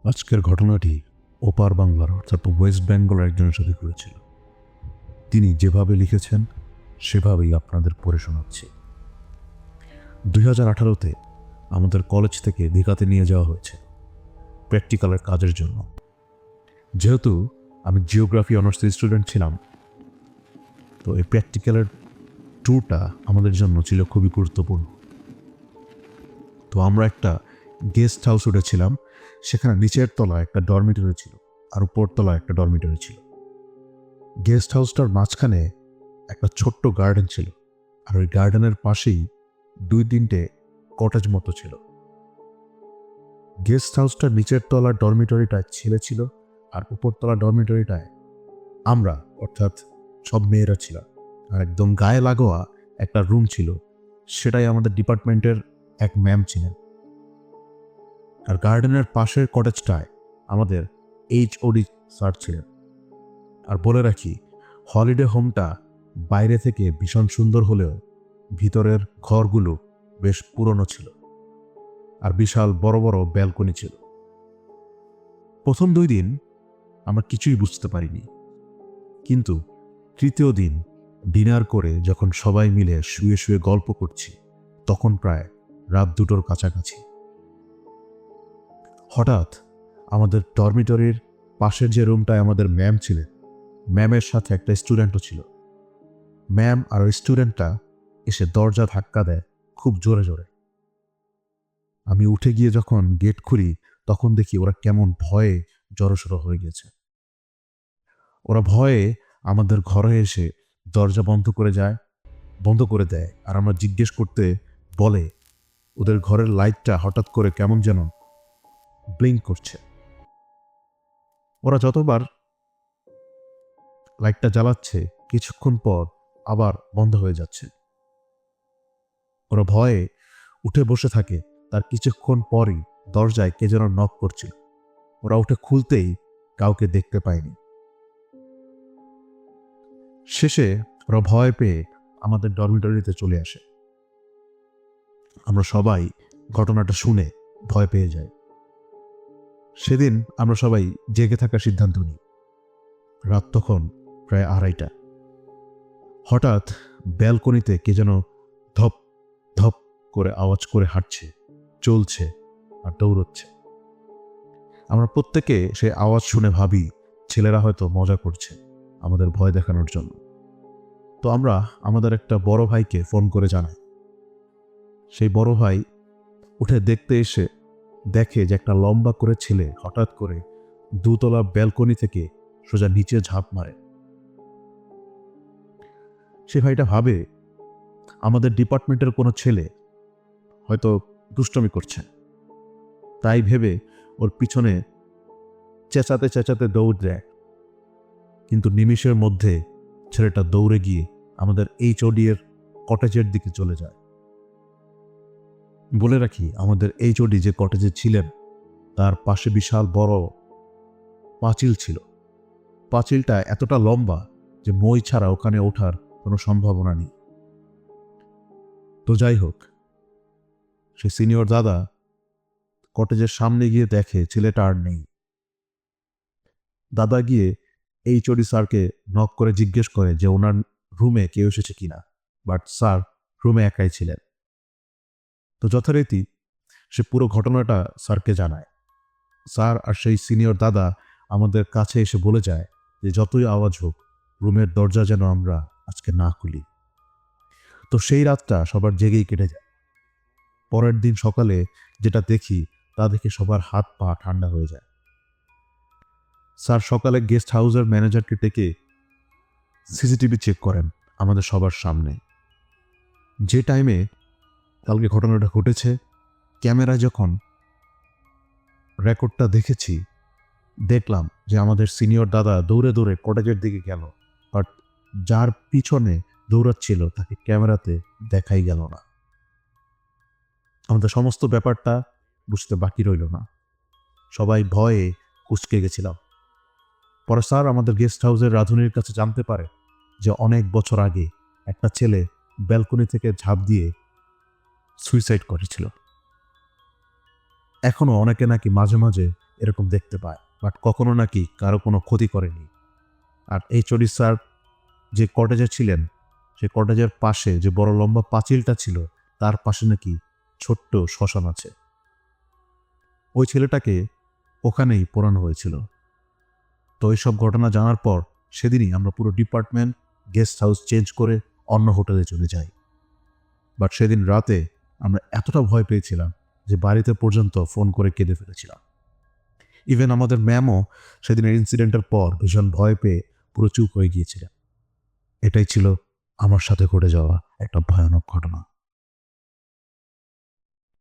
আজকের ঘটনাটি ওপার বাংলার অর্থাৎ ওয়েস্ট বেঙ্গলের একজনের সাথে ঘটেছিল। তিনি যেভাবে লিখেছেন সেভাবেই আপনাদের পড়ে শোনাচ্ছি। 2018-তে আমাদের কলেজ থেকে দীঘাতে নিয়ে যাওয়া হয়েছে প্র্যাকটিক্যালের কাজের জন্য। যেহেতু আমি জিওগ্রাফি অনার্সের স্টুডেন্ট ছিলাম, তো এই প্র্যাকটিক্যালের ট্যুরটা আমাদের জন্য ছিল খুবই গুরুত্বপূর্ণ। তো আমরা একটা গেস্ট হাউস উঠেছিলাম। সেখানে নিচের তলায় একটা ডরমিটরি ছিল আর উপর তলায় একটা ডরমিটরি ছিল। গেস্ট হাউসটার মাঝখানে একটা ছোট্ট গার্ডেন ছিল, আর ওই গার্ডেনের পাশেই 2-3টে কটেজ মতো ছিল। গেস্ট হাউসটার নিচের তলার ডরমিটরিটায় ছেলে ছিল, আর উপরতলা ডরমিটরিটায় আমরা অর্থাৎ সব মেয়েরা ছিল। আর একদম গায়ে লাগোয়া একটা রুম ছিল, সেটাই আমাদের ডিপার্টমেন্টের এক ম্যাম ছিলেন। আর গার্ডেনের পাশের কটেজটায় আমাদের HOD স্যার ছিলেন। আর বলে রাখি, হলিডে হোমটা বাইরে থেকে ভীষণ সুন্দর হলেও ভিতরের ঘরগুলো বেশ পুরনো ছিল, আর বিশাল বড় বড় ব্যালকনি ছিল। প্রথম 2 দিন আমরা কিছুই বুঝতে পারিনি, কিন্তু তৃতীয় দিন ডিনার করে যখন সবাই মিলে শুয়ে শুয়ে গল্প করছি, তখন প্রায় রাত 2টোর কাছাকাছি। হঠাৎ আমাদের ডরমিটরির পাশের যে রুমটায় আমাদের ম্যাম ছিলেন, ম্যামের সাথে একটা স্টুডেন্টও ছিল। ম্যাম আর ওই স্টুডেন্টটা এসে দরজা ধাক্কা দেয় খুব জোরে জোরে। আমি উঠে গিয়ে যখন গেট খুলি, তখন দেখি ওরা কেমন ভয়ে জড়সড় হয়ে গেছে। ওরা ভয়ে আমাদের ঘরে এসে দরজা বন্ধ করে দেয়। আর আমরা জিজ্ঞেস করতে বলে ওদের ঘরের লাইটটা হঠাৎ করে কেমন যেন ব্লিঙ্ক করছে। ওরা যতবার লাইটটা জ্বালাচ্ছে, কিছুক্ষণ পর আবার বন্ধ হয়ে যাচ্ছে। ওরা ভয়ে উঠে বসে থাকে। তার কিছুক্ষণ পরই দরজায় কে যেন নক করছিল। ওরা উঠে খুলতেই কাউকে দেখতে পায়নি। শেষে ওরা ভয় পেয়ে আমাদের ডরমিটরিতে চলে আসে। আমরা সবাই ঘটনাটা শুনে ভয় পেয়ে যাই। সেদিন আমরা সবাই জেগে থাকার সিদ্ধান্ত নিই। রাত তখন প্রায় 2:30। হঠাৎ ব্যালকনিতে কে যেন ধপ ধপ করে আওয়াজ করে হাঁটছে, চলছে আর দৌড়চ্ছে। আমরা প্রত্যেকে সেই আওয়াজ শুনে ভাবি ছেলেরা হয়তো মজা করছে আমাদের ভয় দেখানোর জন্য। তো আমরা আমাদের একটা বড় ভাইকে ফোন করে জানাই। সেই বড় ভাই উঠে দেখতে এসে দেখে যে একটা লম্বা করে ছেলে হঠাৎ করে 2তলা ব্যালকনি থেকে সোজা নিচে ঝাঁপ মারে। সে ভাইটা ভাবে আমাদের ডিপার্টমেন্টের কোনো ছেলে হয়তো দুষ্টমি করছে, তাই ভেবে ওর পিছনে চেঁচাতে চেঁচাতে দৌড় দেয়। কিন্তু নিমিষের মধ্যে ছেলেটা দৌড়ে গিয়ে আমাদের HOD এর কটেজের দিকে চলে যায়। বলে রাখি, আমাদের HOD যে কটেজে ছিলেন তার পাশে বিশাল বড় পাঁচিল ছিল। পাঁচিলটা এতটা লম্বা যে মই ছাড়া ওখানে ওঠার কোনো সম্ভাবনা নেই। তো যাই হোক, সে সিনিয়র দাদা কটেজের সামনে গিয়ে দেখে ছেলেটা আর নেই। দাদা গিয়ে HOD স্যারকে নক করে জিজ্ঞেস করে যে ওনার রুমে কেউ এসেছে কিনা, বাট স্যার রুমে একাই ছিলেন। তো যথারীতি সে পুরো ঘটনাটা স্যারকে জানায়। স্যার আর সেই সিনিয়র দাদা আমাদের কাছে এসে বলে যায় যে যতই আওয়াজ হোক, রুমের দরজা যেন আমরা আজকে না খুলি। তো সেই রাতটা সবার জেগেই কেটে যায়। পরের দিন সকালে যেটা দেখি তা দেখে সবার হাত পা ঠান্ডা হয়ে যায়। স্যার সকালে গেস্ট হাউসের ম্যানেজারকে ডেকে CCTV চেক করেন আমাদের সবার সামনে। যে টাইমে কালকে ঘটনাটা ঘটেছে, ক্যামেরায় যখন রেকর্ডটা দেখেছি, দেখলাম যে আমাদের সিনিয়র দাদা দৌড়ে দৌড়ে কটেজের দিকে গেল, বাট যার পিছনে দৌড়াচ্ছিল তাকে ক্যামেরাতে দেখাই গেল না। আমাদের সমস্ত ব্যাপারটা বুঝতে বাকি রইল না। সবাই ভয়ে কুঁচকে গেছিলাম। পরে স্যার আমাদের গেস্ট হাউসের রাঁধুনির কাছে জানতে পারে যে অনেক বছর আগে একটা ছেলে ব্যালকনি থেকে ঝাঁপ দিয়ে সুইসাইড করেছিল। এখনো অনেকে নাকি মাঝে মাঝে এরকম দেখতে পায়, বাট কখনো নাকি কারো কোনো ক্ষতি করেনি। আর এইচওডি স্যার যে কটেজে ছিলেন, সেই কটেজের পাশে যে বড় লম্বা পাঁচিলটা ছিল, তার পাশে নাকি ছোট্ট শ্মশান আছে। ওই ছেলেটাকে ওখানেই পোড়ানো হয়েছিল। তো এইসব ঘটনা জানার পর সেদিনই আমরা পুরো ডিপার্টমেন্ট গেস্ট হাউস চেঞ্জ করে অন্য হোটেলে চলে যাই। বাট সেদিন রাতে আমরা এতটা ভয় পেয়েছিলাম যে বাড়িতে পর্যন্ত ফোন করে কেঁদে ফেলেছিলাম। ইভেন আমাদের ম্যামও সেদিনের ইনসিডেন্টের পর ভীষণ ভয় পেয়ে পুরো চুপ হয়ে গিয়েছিলেন। এটাই ছিল আমার সাথে ঘটে যাওয়া একটা ভয়ানক ঘটনা।